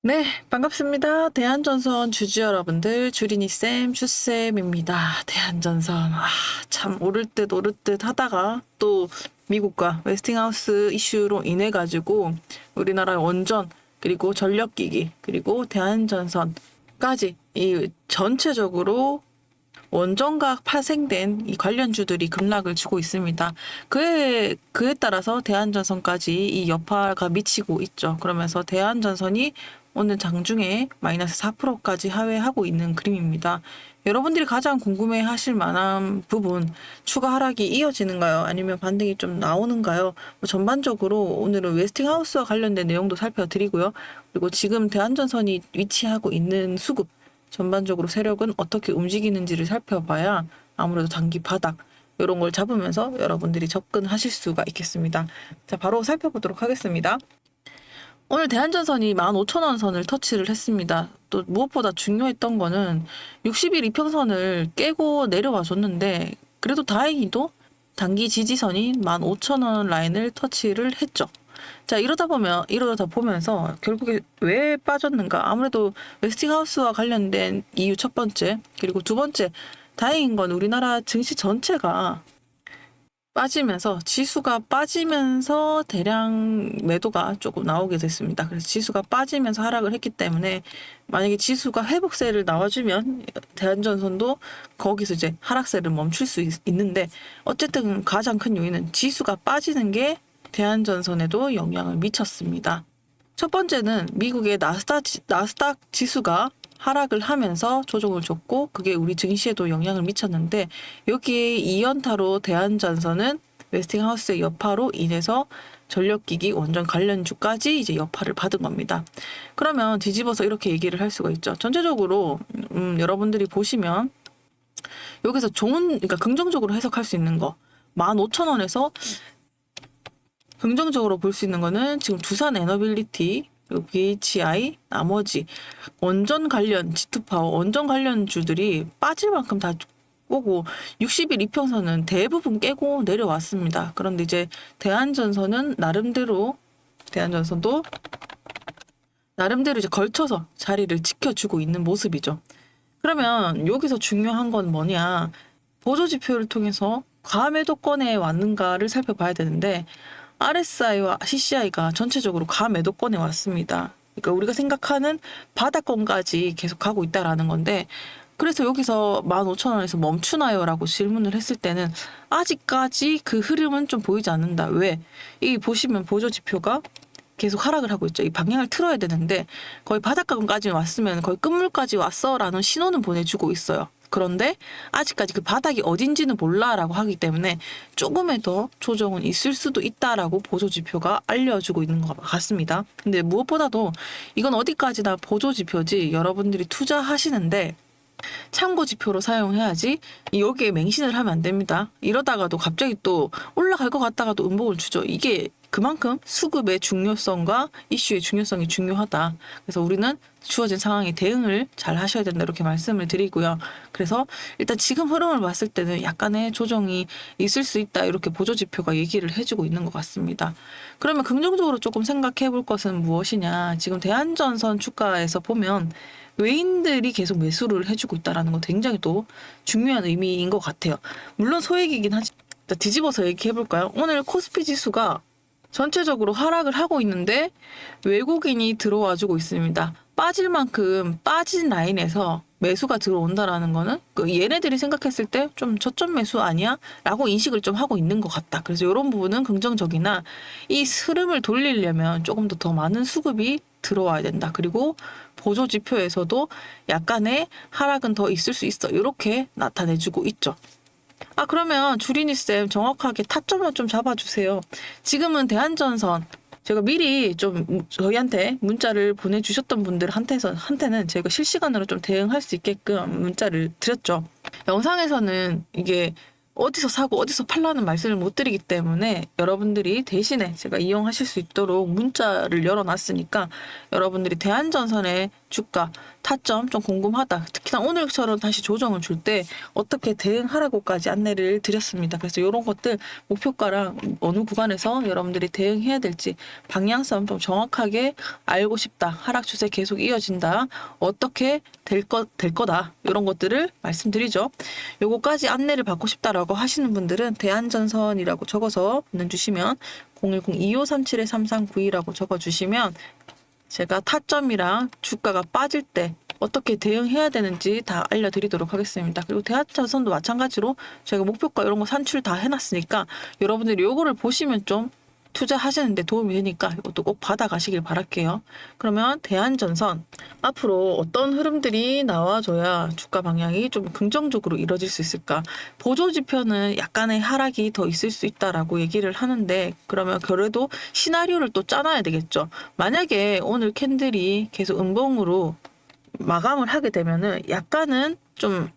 네, 반갑습니다. 대한전선 주주 여러분들, 주린이쌤, 주쌤입니다. 대한전선, 참, 오를 듯 오를 듯 하다가 또 미국과 웨스팅하우스 이슈로 인해가지고 우리나라의 원전, 그리고 전력기기, 그리고 대한전선까지 이 전체적으로 원전과 파생된 이 관련주들이 급락을 주고 있습니다. 그에 따라서 대한전선까지 이 여파가 미치고 있죠. 그러면서 대한전선이 오늘 장중에 마이너스 4%까지 하회하고 있는 그림입니다. 여러분들이 가장 궁금해 하실 만한 부분, 추가 하락이 이어지는가요? 아니면 반등이 좀 나오는가요? 전반적으로 오늘은 웨스팅하우스와 관련된 내용도 살펴드리고요. 그리고 지금 대한전선이 위치하고 있는 수급, 전반적으로 세력은 어떻게 움직이는지를 살펴봐야 아무래도 단기 바닥 이런 걸 잡으면서 여러분들이 접근하실 수가 있겠습니다. 자, 바로 살펴보도록 하겠습니다. 오늘 대한전선이 15,000원 선을 터치를 했습니다. 또 무엇보다 중요했던 거는 60일 이평선을 깨고 내려와 줬는데 그래도 다행히도 단기 지지선인 15,000원 라인을 터치를 했죠. 자, 이러다 보면서 결국에 왜 빠졌는가? 아무래도 웨스팅하우스와 관련된 이유 첫 번째, 그리고 두 번째, 다행인 건 우리나라 증시 전체가 빠지면서 지수가 빠지면서 대량 매도가 조금 나오게 됐습니다. 그래서 지수가 빠지면서 하락을 했기 때문에 만약에 지수가 회복세를 나와주면 대한전선도 거기서 이제 하락세를 멈출 수 있는데 어쨌든 가장 큰 요인은 지수가 빠지는 게 대한전선에도 영향을 미쳤습니다. 첫 번째는 미국의 나스닥 지수가 하락을 하면서 조정을 줬고 그게 우리 증시에도 영향을 미쳤는데 여기에 이연타로 대한전선은 웨스팅하우스의 여파로 인해서 전력기기 원전 관련주까지 이제 여파를 받은 겁니다. 그러면 뒤집어서 이렇게 얘기를 할 수가 있죠. 전체적으로 여러분들이 보시면 여기서 그러니까 긍정적으로 해석할 수 있는 거 15,000원에서 긍정적으로 볼 수 있는 거는 지금 두산 에너빌리티, 그리고 BHI, 나머지 원전 관련 G2파워, 원전 관련주들이 빠질 만큼 다 오고 60일 이평선은 대부분 깨고 내려왔습니다. 그런데 이제 대한전선도 나름대로 이제 걸쳐서 자리를 지켜주고 있는 모습이죠. 그러면 여기서 중요한 건 뭐냐? 보조지표를 통해서 과매도권에 왔는가를 살펴봐야 되는데 RSI와 CCI가 전체적으로 과매도권에 왔습니다. 그러니까 우리가 생각하는 바닥권까지 계속 가고 있다라는 건데 그래서 여기서 15,000원에서 멈추나요? 라고 질문을 했을 때는 아직까지 그 흐름은 좀 보이지 않는다. 왜? 이 보시면 보조지표가 계속 하락을 하고 있죠. 이 방향을 틀어야 되는데 거의 바닥권까지 왔으면 거의 끝물까지 왔어라는 신호는 보내주고 있어요. 그런데 아직까지 그 바닥이 어딘지는 몰라라고 하기 때문에 조금의 더 조정은 있을 수도 있다라고 보조지표가 알려주고 있는 것 같습니다. 근데 무엇보다도 이건 어디까지나 보조지표지 여러분들이 투자하시는데 참고지표로 사용해야지 여기에 맹신을 하면 안 됩니다. 이러다가도 갑자기 또 올라갈 것 같다가도 음봉을 주죠. 이게 그만큼 수급의 중요성과 이슈의 중요성이 중요하다. 그래서 우리는 주어진 상황에 대응을 잘 하셔야 된다 이렇게 말씀을 드리고요. 그래서 일단 지금 흐름을 봤을 때는 약간의 조정이 있을 수 있다 이렇게 보조지표가 얘기를 해주고 있는 것 같습니다. 그러면 긍정적으로 조금 생각해 볼 것은 무엇이냐. 지금 대한전선 주가에서 보면 외인들이 계속 매수를 해주고 있다는 건 굉장히 또 중요한 의미인 것 같아요. 물론 소액이긴 하지. 뒤집어서 얘기해 볼까요? 오늘 코스피 지수가 전체적으로 하락을 하고 있는데 외국인이 들어와주고 있습니다. 빠질 만큼 빠진 라인에서 매수가 들어온다라는 거는 얘네들이 생각했을 때 좀 저점 매수 아니야? 라고 인식을 좀 하고 있는 것 같다. 그래서 이런 부분은 긍정적이나 이 흐름을 돌리려면 조금 더 많은 수급이 들어와야 된다. 그리고 보조지표에서도 약간의 하락은 더 있을 수 있어. 이렇게 나타내주고 있죠. 그러면 주린이쌤 정확하게 타점을 좀 잡아주세요. 지금은 대한전선 제가 미리 좀 저희한테 문자를 보내주셨던 분들한테는 제가 실시간으로 좀 대응할 수 있게끔 문자를 드렸죠. 영상에서는 이게 어디서 사고 어디서 팔라는 말씀을 못 드리기 때문에 여러분들이 대신에 제가 이용하실 수 있도록 문자를 열어놨으니까 여러분들이 대한전선의 주가 타점 좀 궁금하다. 특히 특히나 오늘처럼 다시 조정을 줄 때 어떻게 대응하라고까지 안내를 드렸습니다. 그래서 이런 것들 목표가랑 어느 구간에서 여러분들이 대응해야 될지 방향성 좀 정확하게 알고 싶다. 하락 추세 계속 이어진다. 어떻게 될 거다. 이런 것들을 말씀드리죠. 요거까지 안내를 받고 싶다라고 하시는 분들은 대한전선이라고 적어서 보내주시면 010-2537-3392라고 적어주시면 제가 타점이랑 주가가 빠질 때 어떻게 대응해야 되는지 다 알려드리도록 하겠습니다. 그리고 대한전선도 마찬가지로 저희가 목표가 이런 거 산출 다 해놨으니까 여러분들이 요거를 보시면 좀 투자하시는데 도움이 되니까 이것도 꼭 받아가시길 바랄게요. 그러면 대한전선 앞으로 어떤 흐름들이 나와줘야 주가 방향이 좀 긍정적으로 이루어질 수 있을까? 보조지표는 약간의 하락이 더 있을 수 있다라고 얘기를 하는데 그러면 그래도 시나리오를 또 짜놔야 되겠죠. 만약에 오늘 캔들이 계속 음봉으로 마감을 하게 되면은 약간은 좀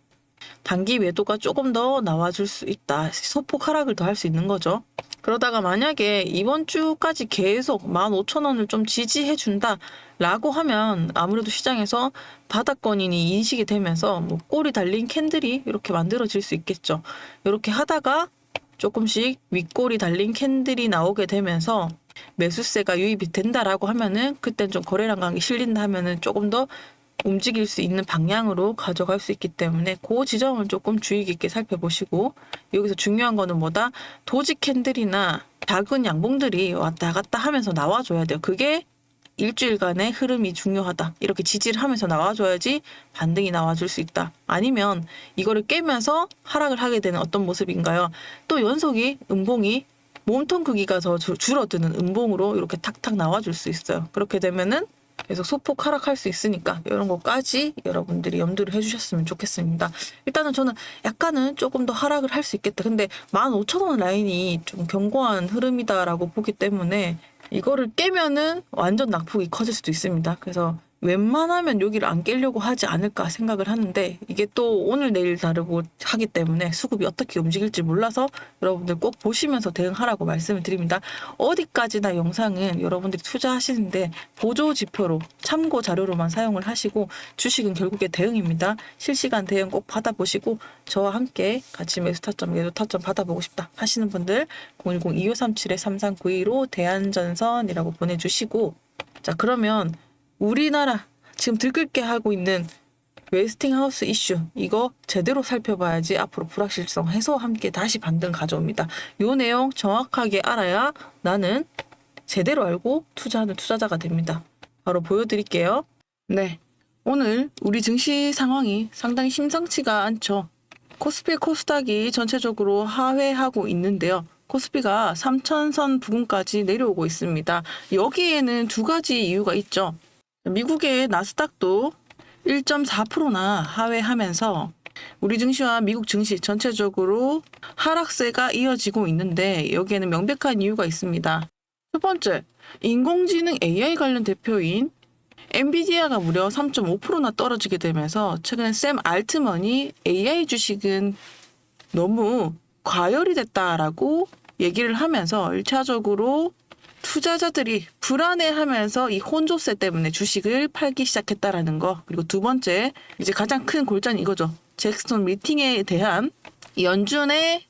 단기 매도가 조금 더 나와줄 수 있다. 소폭 하락을 더 할 수 있는 거죠. 그러다가 만약에 이번 주까지 계속 15,000원을 좀 지지해 준다 라고 하면 아무래도 시장에서 바닥권인이 인식이 되면서 뭐 꼬리 달린 캔들이 이렇게 만들어질 수 있겠죠. 이렇게 하다가 조금씩 윗꼬리 달린 캔들이 나오게 되면서 매수세가 유입이 된다라고 하면은 그땐 좀 거래량 강이 실린다 하면은 조금 더 움직일 수 있는 방향으로 가져갈 수 있기 때문에 그 지점을 조금 주의 깊게 살펴보시고 여기서 중요한 거는 뭐다? 도지 캔들이나 작은 양봉들이 왔다 갔다 하면서 나와줘야 돼요. 그게 일주일간의 흐름이 중요하다. 이렇게 지지를 하면서 나와줘야지 반등이 나와줄 수 있다. 아니면 이거를 깨면서 하락을 하게 되는 어떤 모습인가요? 또 연속이 음봉이 몸통 크기가 더 줄어드는 음봉으로 이렇게 탁탁 나와줄 수 있어요. 그렇게 되면은 계속 소폭 하락할 수 있으니까 이런 것까지 여러분들이 염두를 해주셨으면 좋겠습니다. 일단은 저는 약간은 조금 더 하락을 할 수 있겠다. 근데 15,000원 라인이 좀 견고한 흐름이다라고 보기 때문에 이거를 깨면은 완전 낙폭이 커질 수도 있습니다. 그래서 웬만하면 여기를 안 깨려고 하지 않을까 생각을 하는데 이게 또 오늘 내일 다르고 하기 때문에 수급이 어떻게 움직일지 몰라서 여러분들 꼭 보시면서 대응하라고 말씀을 드립니다. 어디까지나 영상은 여러분들이 투자하시는데 보조 지표로 참고 자료로만 사용을 하시고 주식은 결국에 대응입니다. 실시간 대응 꼭 받아보시고 저와 함께 같이 매수 타점, 매도 타점 받아보고 싶다 하시는 분들 010-2537-3392로 대한전선이라고 보내주시고 자 그러면 우리나라 지금 들끓게 하고 있는 웨스팅하우스 이슈 이거 제대로 살펴봐야지 앞으로 불확실성 해소 함께 다시 반등 가져옵니다. 요 내용 정확하게 알아야 나는 제대로 알고 투자하는 투자자가 됩니다. 바로 보여드릴게요. 네, 오늘 우리 증시 상황이 상당히 심상치가 않죠. 코스피 코스닥이 전체적으로 하회하고 있는데요. 코스피가 3,000선 부근까지 내려오고 있습니다. 여기에는 두 가지 이유가 있죠. 미국의 나스닥도 1.4%나 하회하면서 우리 증시와 미국 증시 전체적으로 하락세가 이어지고 있는데 여기에는 명백한 이유가 있습니다. 첫 번째, 인공지능 AI 관련 대표인 엔비디아가 무려 3.5%나 떨어지게 되면서 최근에 샘 알트먼이 AI 주식은 너무 과열이 됐다라고 얘기를 하면서 1차적으로 투자자들이 불안해하면서 이 혼조세 때문에 주식을 팔기 시작했다라는 거. 그리고 두 번째, 이제 가장 큰 골자는 이거죠. 잭슨 미팅에 대한 연준의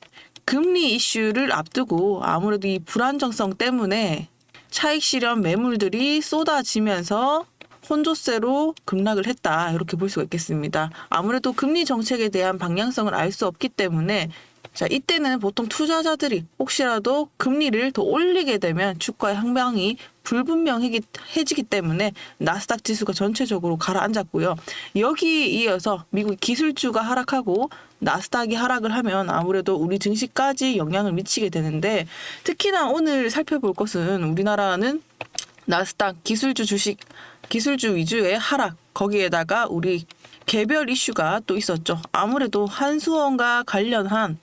금리 이슈를 앞두고 아무래도 이 불안정성 때문에 차익 실현 매물들이 쏟아지면서 혼조세로 급락을 했다. 이렇게 볼 수가 있겠습니다. 아무래도 금리 정책에 대한 방향성을 알 수 없기 때문에 자, 이때는 보통 투자자들이 혹시라도 금리를 더 올리게 되면 주가의 향방이 불분명해지기 때문에 나스닥 지수가 전체적으로 가라앉았고요. 여기에 이어서 미국 기술주가 하락하고 나스닥이 하락을 하면 아무래도 우리 증시까지 영향을 미치게 되는데 특히나 오늘 살펴볼 것은 우리나라는 나스닥 기술주 주식, 기술주 위주의 하락 거기에다가 우리 개별 이슈가 또 있었죠. 아무래도 한수원과 관련한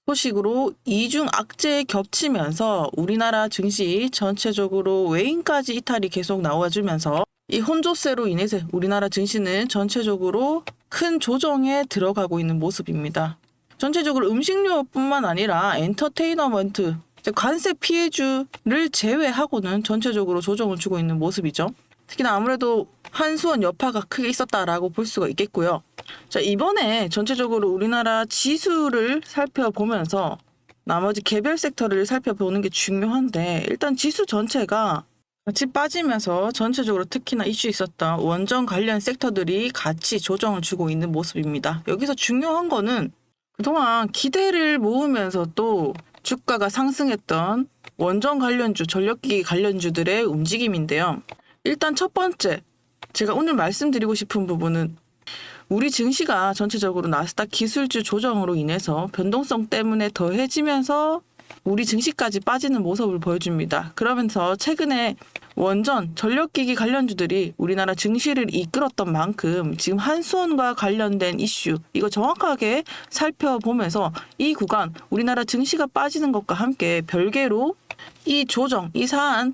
소식으로 이중 악재에 겹치면서 우리나라 증시 전체적으로 외인까지 이탈이 계속 나와주면서 이 혼조세로 인해서 우리나라 증시는 전체적으로 큰 조정에 들어가고 있는 모습입니다. 전체적으로 음식료뿐만 아니라 엔터테이너먼트, 관세 피해주를 제외하고는 전체적으로 조정을 주고 있는 모습이죠. 특히나 아무래도 한수원 여파가 크게 있었다라고 볼 수가 있겠고요. 자, 이번에 전체적으로 우리나라 지수를 살펴보면서 나머지 개별 섹터를 살펴보는 게 중요한데, 일단 지수 전체가 같이 빠지면서 전체적으로 특히나 이슈 있었던 원전 관련 섹터들이 같이 조정을 주고 있는 모습입니다. 여기서 중요한 거는 그동안 기대를 모으면서 또 주가가 상승했던 원전 관련주, 전력기기 관련주들의 움직임인데요. 일단 첫 번째, 제가 오늘 말씀드리고 싶은 부분은 우리 증시가 전체적으로 나스닥 기술주 조정으로 인해서 변동성 때문에 더해지면서 우리 증시까지 빠지는 모습을 보여줍니다. 그러면서 최근에 원전, 전력기기 관련주들이 우리나라 증시를 이끌었던 만큼 지금 한수원과 관련된 이슈, 이거 정확하게 살펴보면서 이 구간, 우리나라 증시가 빠지는 것과 함께 별개로 이 조정, 이 사안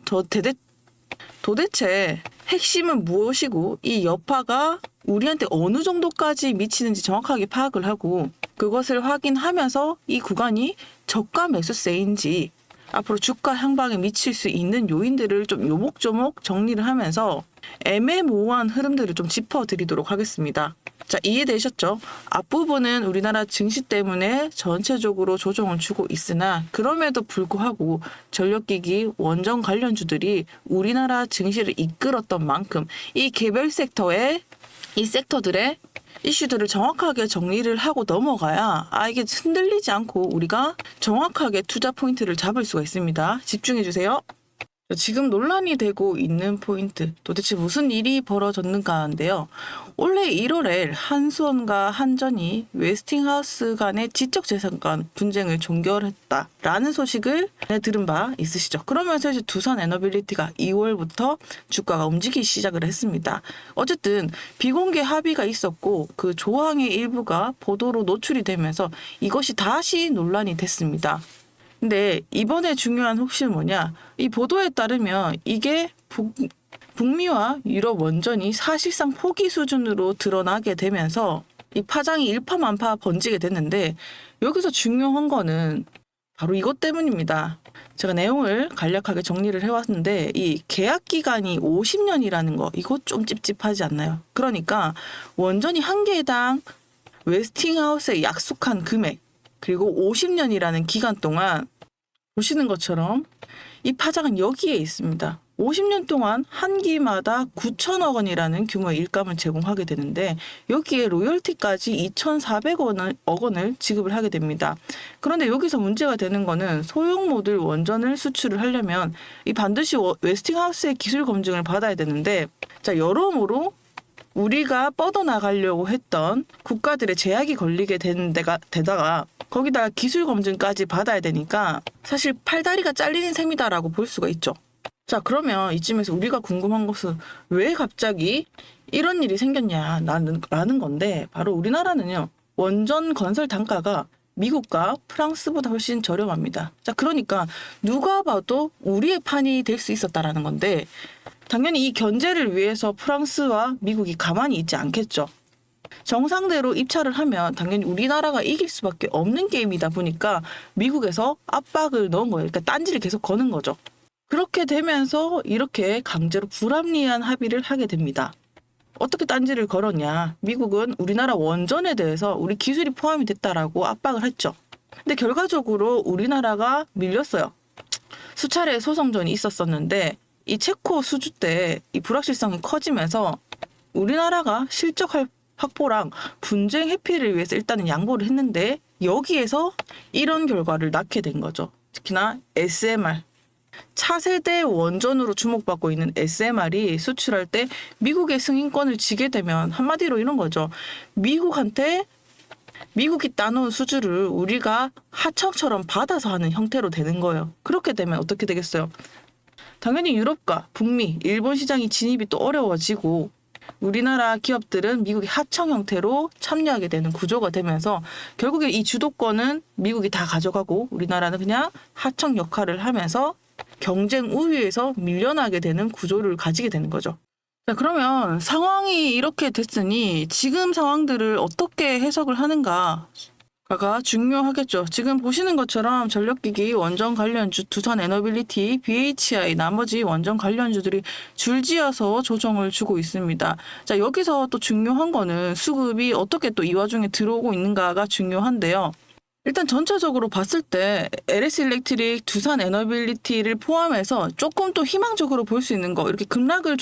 도대체 핵심은 무엇이고 이 여파가 우리한테 어느 정도까지 미치는지 정확하게 파악을 하고 그것을 확인하면서 이 구간이 저가 매수세인지 앞으로 주가 향방에 미칠 수 있는 요인들을 좀 요목조목 정리를 하면서 애매모호한 흐름들을 좀 짚어드리도록 하겠습니다. 자, 이해되셨죠? 앞부분은 우리나라 증시 때문에 전체적으로 조정을 주고 있으나 그럼에도 불구하고 전력기기, 원전 관련주들이 우리나라 증시를 이끌었던 만큼 이 개별 섹터의 이 섹터들의 이슈들을 정확하게 정리를 하고 넘어가야 이게 흔들리지 않고 우리가 정확하게 투자 포인트를 잡을 수가 있습니다. 집중해 주세요. 지금 논란이 되고 있는 포인트, 도대체 무슨 일이 벌어졌는가인데요. 올해 1월에 한수원과 한전이 웨스팅하우스 간의 지적재산권 분쟁을 종결했다라는 소식을 들은 바 있으시죠. 그러면서 이제 두산에너빌리티가 2월부터 주가가 움직이기 시작을 했습니다. 어쨌든 비공개 합의가 있었고 그 조항의 일부가 보도로 노출이 되면서 이것이 다시 논란이 됐습니다. 근데 이번에 중요한 혹시는 뭐냐, 이 보도에 따르면 이게 북미와 유럽 원전이 사실상 포기 수준으로 드러나게 되면서 이 파장이 일파만파 번지게 됐는데 여기서 중요한 거는 바로 이것 때문입니다. 제가 내용을 간략하게 정리를 해왔는데 이 계약 기간이 50년이라는 거, 이거 좀 찝찝하지 않나요? 그러니까 원전이 한 개당 웨스팅하우스에 약속한 금액 그리고 50년이라는 기간 동안 보시는 것처럼 이 파장은 여기에 있습니다. 50년 동안 한 기마다 9천억 원이라는 규모의 일감을 제공하게 되는데 여기에 로열티까지 2,400억 원을 지급을 하게 됩니다. 그런데 여기서 문제가 되는 거는 소형 모듈 원전을 수출을 하려면 이 반드시 웨스팅하우스의 기술 검증을 받아야 되는데, 자, 여러모로 우리가 뻗어나가려고 했던 국가들의 제약이 걸리게 되는 데다가 거기다가 기술 검증까지 받아야 되니까 사실 팔다리가 잘리는 셈이다라고 볼 수가 있죠. 자, 그러면 이쯤에서 우리가 궁금한 것은 왜 갑자기 이런 일이 생겼냐라는 건데, 바로 우리나라는요, 원전 건설 단가가 미국과 프랑스보다 훨씬 저렴합니다. 자, 그러니까 누가 봐도 우리의 판이 될 수 있었다라는 건데, 당연히 이 견제를 위해서 프랑스와 미국이 가만히 있지 않겠죠. 정상대로 입찰을 하면 당연히 우리나라가 이길 수밖에 없는 게임이다 보니까 미국에서 압박을 넣은 거예요. 그러니까 딴지를 계속 거는 거죠. 그렇게 되면서 이렇게 강제로 불합리한 합의를 하게 됩니다. 어떻게 딴지를 걸었냐. 미국은 우리나라 원전에 대해서 우리 기술이 포함이 됐다라고 압박을 했죠. 근데 결과적으로 우리나라가 밀렸어요. 수차례 소송전이 있었었는데 이 체코 수주 때 이 불확실성이 커지면서 우리나라가 실적 확보랑 분쟁 회피를 위해서 일단은 양보를 했는데 여기에서 이런 결과를 낳게 된 거죠. 특히나 SMR, 차세대 원전으로 주목받고 있는 SMR이 수출할 때 미국의 승인권을 지게 되면 한마디로 이런 거죠. 미국이 따놓은 수주를 우리가 하청처럼 받아서 하는 형태로 되는 거예요. 그렇게 되면 어떻게 되겠어요? 당연히 유럽과 북미, 일본 시장이 진입이 또 어려워지고 우리나라 기업들은 미국의 하청 형태로 참여하게 되는 구조가 되면서 결국에 이 주도권은 미국이 다 가져가고 우리나라는 그냥 하청 역할을 하면서 경쟁 우위에서 밀려나게 되는 구조를 가지게 되는 거죠. 자, 그러면 상황이 이렇게 됐으니 지금 상황들을 어떻게 해석을 하는가? 가 중요하겠죠. 지금 보시는 것처럼 전력기기, 원전 관련주, 두산 에너빌리티, BHI, 나머지 원전 관련주들이 줄지어서 조정을 주고 있습니다. 자, 여기서 또 중요한 거는 수급이 어떻게 또 이 와중에 들어오고 있는가가 중요한데요. 일단 전체적으로 봤을 때 LS 일렉트릭, 두산 에너빌리티를 포함해서 조금 또 희망적으로 볼 수 있는 거, 이렇게 급락과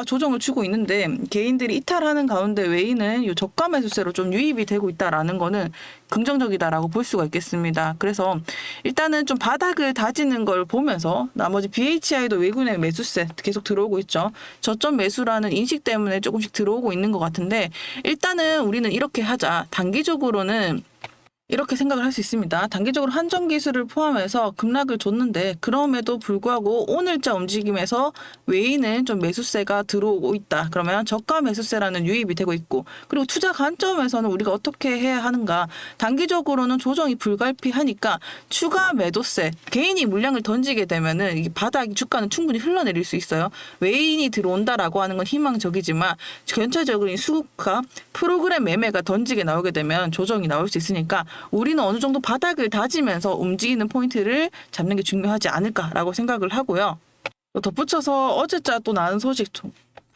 조정을 주고 있는데 개인들이 이탈하는 가운데 외인은 이 저가 매수세로 좀 유입이 되고 있다라는 거는 긍정적이다라고 볼 수가 있겠습니다. 그래서 일단은 좀 바닥을 다지는 걸 보면서 나머지 BHI도 외국인의 매수세 계속 들어오고 있죠. 저점 매수라는 인식 때문에 조금씩 들어오고 있는 것 같은데 일단은 우리는 이렇게 하자. 단기적으로는 이렇게 생각을 할 수 있습니다. 단기적으로 한정 기술을 포함해서 급락을 줬는데 그럼에도 불구하고 오늘자 움직임에서 외인은 좀 매수세가 들어오고 있다. 그러면 저가 매수세라는 유입이 되고 있고 그리고 투자 관점에서는 우리가 어떻게 해야 하는가. 단기적으로는 조정이 불가피하니까 추가 매도세, 개인이 물량을 던지게 되면은 이 바닥 주가는 충분히 흘러내릴 수 있어요. 외인이 들어온다라고 하는 건 희망적이지만 전체적인 수급과 프로그램 매매가 던지게 나오게 되면 조정이 나올 수 있으니까 우리는 어느 정도 바닥을 다지면서 움직이는 포인트를 잡는 게 중요하지 않을까라고 생각을 하고요. 또 덧붙여서 어제자 또 나는 소식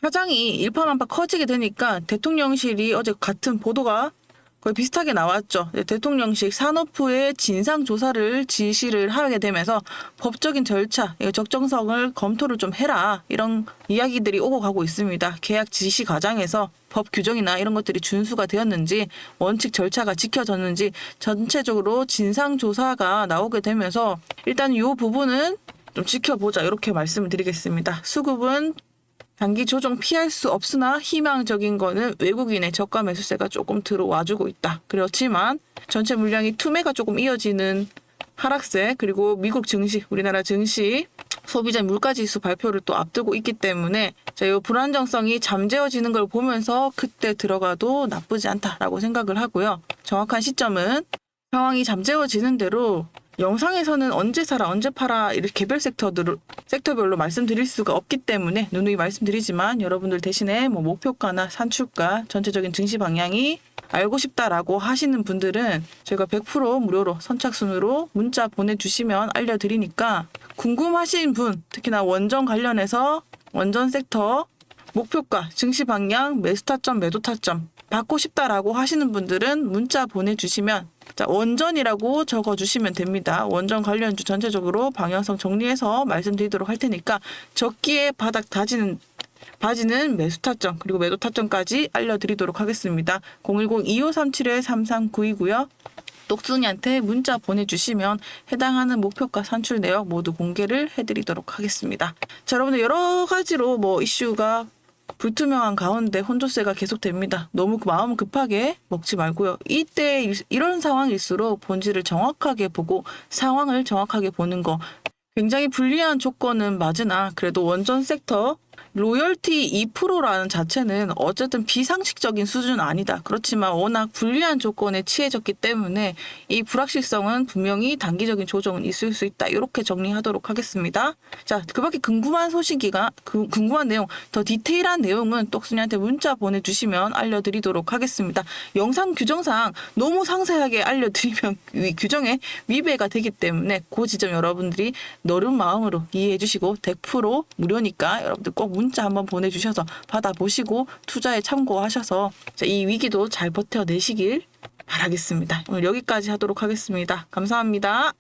파장이 일파만파 커지게 되니까 대통령실이 어제 같은 보도가 거의 비슷하게 나왔죠. 대통령실 산업부의 진상조사를 지시를 하게 되면서 법적인 절차, 적정성을 검토를 좀 해라. 이런 이야기들이 오고 가고 있습니다. 계약 지시 과정에서 법 규정이나 이런 것들이 준수가 되었는지 원칙 절차가 지켜졌는지 전체적으로 진상조사가 나오게 되면서 일단 이 부분은 좀 지켜보자 이렇게 말씀을 드리겠습니다. 수급은 단기 조정 피할 수 없으나 희망적인 거는 외국인의 저가 매수세가 조금 들어와주고 있다. 그렇지만 전체 물량이 투매가 조금 이어지는 하락세 그리고 미국 증시, 우리나라 증시 소비자 물가지수 발표를 또 앞두고 있기 때문에 이 불안정성이 잠재워지는 걸 보면서 그때 들어가도 나쁘지 않다라고 생각을 하고요. 정확한 시점은 상황이 잠재워지는 대로 영상에서는 언제 사라 언제 팔아 이렇게 개별 섹터별로 말씀드릴 수가 없기 때문에 누누이 말씀드리지만 여러분들 대신에 뭐 목표가나 산출가 전체적인 증시 방향이 알고 싶다라고 하시는 분들은 저희가 100% 무료로 선착순으로 문자 보내주시면 알려드리니까 궁금하신 분 특히나 원전 관련해서 원전 섹터 목표가 증시 방향 매수 타점 매도 타점 받고 싶다라고 하시는 분들은 문자 보내주시면 자, 원전이라고 적어주시면 됩니다. 원전 관련주 전체적으로 방향성 정리해서 말씀드리도록 할 테니까 적기에 바닥 빠지는 매수 타점 그리고 매도 타점까지 알려드리도록 하겠습니다. 010-2537-3392고요. 똑순이한테 문자 보내주시면 해당하는 목표가 산출 내역 모두 공개를 해드리도록 하겠습니다. 자, 여러분들 여러 가지로 뭐 이슈가 불투명한 가운데 혼조세가 계속됩니다. 너무 마음 급하게 먹지 말고요. 이때 이런 상황일수록 본질을 정확하게 보고 상황을 정확하게 보는 거 굉장히 불리한 조건은 맞으나 그래도 원전 섹터 로열티 2%라는 자체는 어쨌든 비상식적인 수준은 아니다. 그렇지만 워낙 불리한 조건에 취해졌기 때문에 이 불확실성은 분명히 단기적인 조정은 있을 수 있다. 이렇게 정리하도록 하겠습니다. 자, 그 밖에 궁금한 궁금한 내용, 더 디테일한 내용은 똑순이한테 문자 보내주시면 알려드리도록 하겠습니다. 영상 규정상 너무 상세하게 알려드리면 규정에 위배가 되기 때문에 그 지점 여러분들이 너른 마음으로 이해해 주시고 100% 무료니까 여러분들 꼭 문자 한번 보내주셔서 받아보시고 투자에 참고하셔서 이 위기도 잘 버텨내시길 바라겠습니다. 오늘 여기까지 하도록 하겠습니다. 감사합니다.